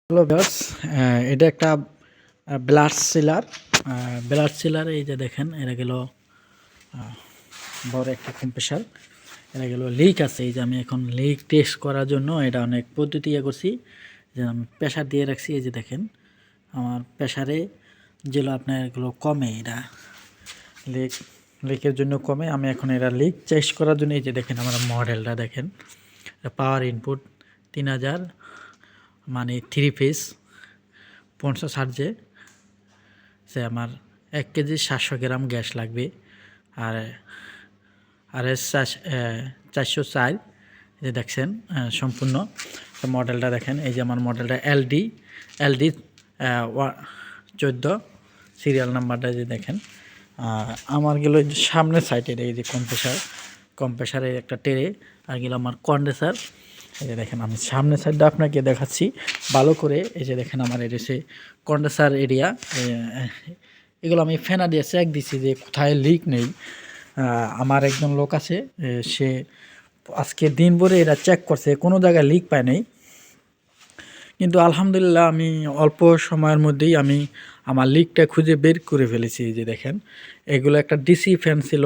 Hello viewers, এটা একটা blood সিলার। Blood সিলার এই যে দেখেন, এটা গেল বড় একটা কম্প্রেসার। এটা গেল লিক আছে। এই যে আমি এখন লিক টেস্ট করার জন্য এটা অনেক পদ্ধতি করছি। যে আমি প্রেশার দিয়ে রাখছি। এই যে দেখেন আমার প্রেশারে যেগুলো আপনার এগুলো কমে, এটা লিকের জন্য কমে। আমি এখন এটা লিক টেস্ট করার জন্য এই যে দেখেন আমার মডেলটা দেখেন, পাওয়ার ইনপুট 3000, মানে 3 ফেজ 50 সে আমার 1 কেজি 700 গ্রাম গ্যাস লাগবে। আর আর এস 404 যে দেখছেন সম্পূর্ণ মডেলটা দেখেন। এই যে আমার মডেলটা এলডি 14 সিরিয়াল নাম্বারটা যে দেখেন। আমার গেল সামনের সাইডের এই যে কম্প্রেসারের একটা টেরে, আর গেল আমার কন্ডেন্সার। এই যে দেখেন আমি সামনের সাইডটা আপনাকে দেখাচ্ছি ভালো করে। এই যে দেখেন আমার এটা হচ্ছে কন্ডেন্সার এরিয়া। এগুলো আমি ফেনা দিয়ে চেক দিছি যে কোথায় লিক নেই। আমার একজন লোক আছে, সে আজকে দিন ভরে এটা চেক করছে, কোনো জায়গায় লিক পায় নাই। কিন্তু আলহামদুলিল্লাহ আমি অল্প সময়ের মধ্যেই আমি আমার লিকটা খুঁজে বের করে ফেলেছি। এই যে দেখেন এগুলো একটা ডিসি ফ্যান ছিল,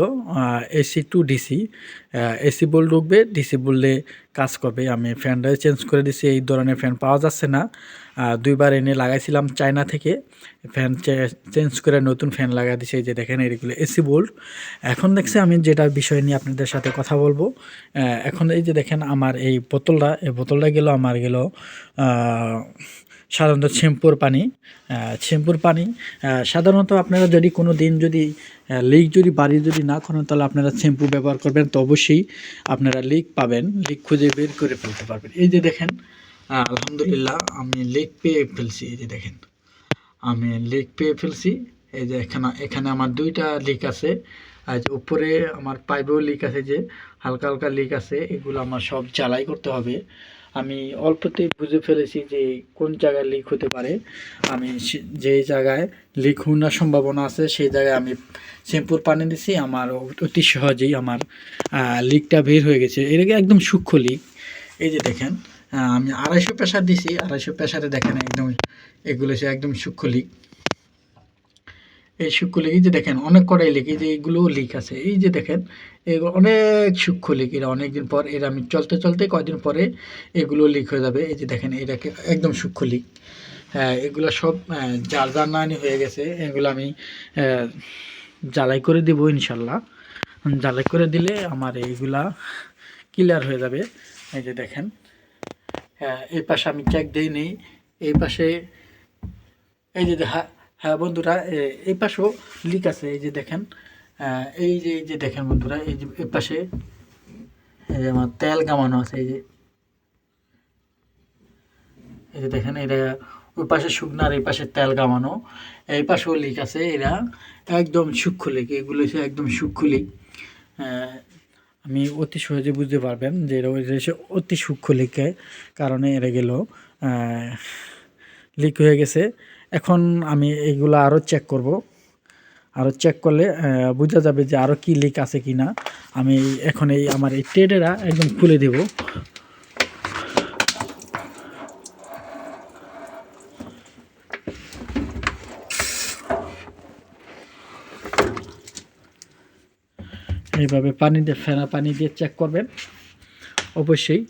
এসি টু ডিসি। এসি বল ঢুকবে, ডিসি বললে কাজ করবে। আমি ফ্যানটা চেঞ্জ করে দিছি। এই ধরনের ফ্যান পাওয়া যাচ্ছে না। 2বার এনে লাগাইছিলাম চায়না থেকে, ফ্যান চেঞ্জ করে নতুন ফ্যান লাগাই দিছি। এই যে দেখেন এগুলো এসি বোল্ট। এখন দেখছি আমি যেটা বিষয় নিয়ে আপনাদের সাথে কথা বলবো। এখন এই যে দেখেন আমার এই বোতলটা গেল আমার গেল সাধারণত শ্যাম্পুর পানি। সাধারণত আপনারা যদি কোনো দিন যদি লিক যদি বাড়ি যদি না করেন, তাহলে আপনারা শ্যাম্পু ব্যবহার করবেন, তো অবশ্যই আপনারা লিক পাবেন, লিক খুঁজে বের করে ফেলতে পারবেন। এই যে দেখেন আলহামদুলিল্লাহ আমি লিক পেয়ে ফেলছি। এই যে দেখেন আমি লিক পেয়ে ফেলছি। এই যে এখানে আমার 2টা লিক আছে। আর যে উপরে আমার পাইপেও লিক আছে, যে হালকা হালকা লিক আছে। এগুলো আমার সব জ্বালাই করতে হবে। আমি অল্পতেই বুঝে ফেলেছি যে কোন জায়গায় লিক হতে পারে। আমি যে জায়গায় লিক হওয়ার সম্ভাবনা আছে সেই জায়গায় আমি শ্যাম্পুর পানি দিছি। আমার অতি সহজেই আমার লিকটা বের হয়ে গেছে। এটাকে একদম সূক্ষ্ম লিক। এই যে দেখেন আমি 250 প্রেশার দিছি। 250 প্রেশারে দেখেন একদম এগুলো সে একদম সূক্ষ্ম লিক। এই সূক্ষ্ম লিক, এই যে দেখেন অনেক কটাই লিক, এই যে এইগুলোও লিক আছে। এই যে দেখেন এগুলো অনেক সূক্ষ্ম লিক। এরা অনেকদিন পর, এরা আমি চলতে কয়েকদিন পরে এগুলো লিক হয়ে যাবে। এই যে দেখেন এটাকে একদম সূক্ষ্ম লিক। হ্যাঁ, এগুলো সব জার্নানি হয়ে গেছে। এগুলো আমি জ্বালাই করে দিব ইনশাল্লাহ। জ্বালাই করে দিলে আমার এইগুলা ক্লিয়ার হয়ে যাবে। এই যে দেখেন এই পাশে আমি চেক দিই নেই, এই পাশে এই যে হ্যাঁ বন্ধুরা, এই পাশেও লিক আছে। এই যে দেখেন এই যে দেখেন বন্ধুরা, এই যে এই পাশে এই যে আমার তেল কামানো আছে। এই যে দেখেন এটা ওই পাশে শুকনার, এই পাশে তেল কামানো। এই পাশেও লিক আছে। এরা একদম সূক্ষ্ম লিক, এগুলো হচ্ছে একদম সূক্ষ্ম লিক। আমি অতি সহজে বুঝতে পারবেন যে এটা অতি সূক্ষ্ম লিকের কারণে এরা গেল লিক হয়ে গেছে। এখন আমি এইগুলো আরও চেক করব। আরও চেক করলে বোঝা যাবে যে আরও কি লিক আছে কি না। আমি এখন আমার এই টেডেরা একদম খুলে দেব। এইভাবে ফেনা পানি দিয়ে চেক করবেন অবশ্যই।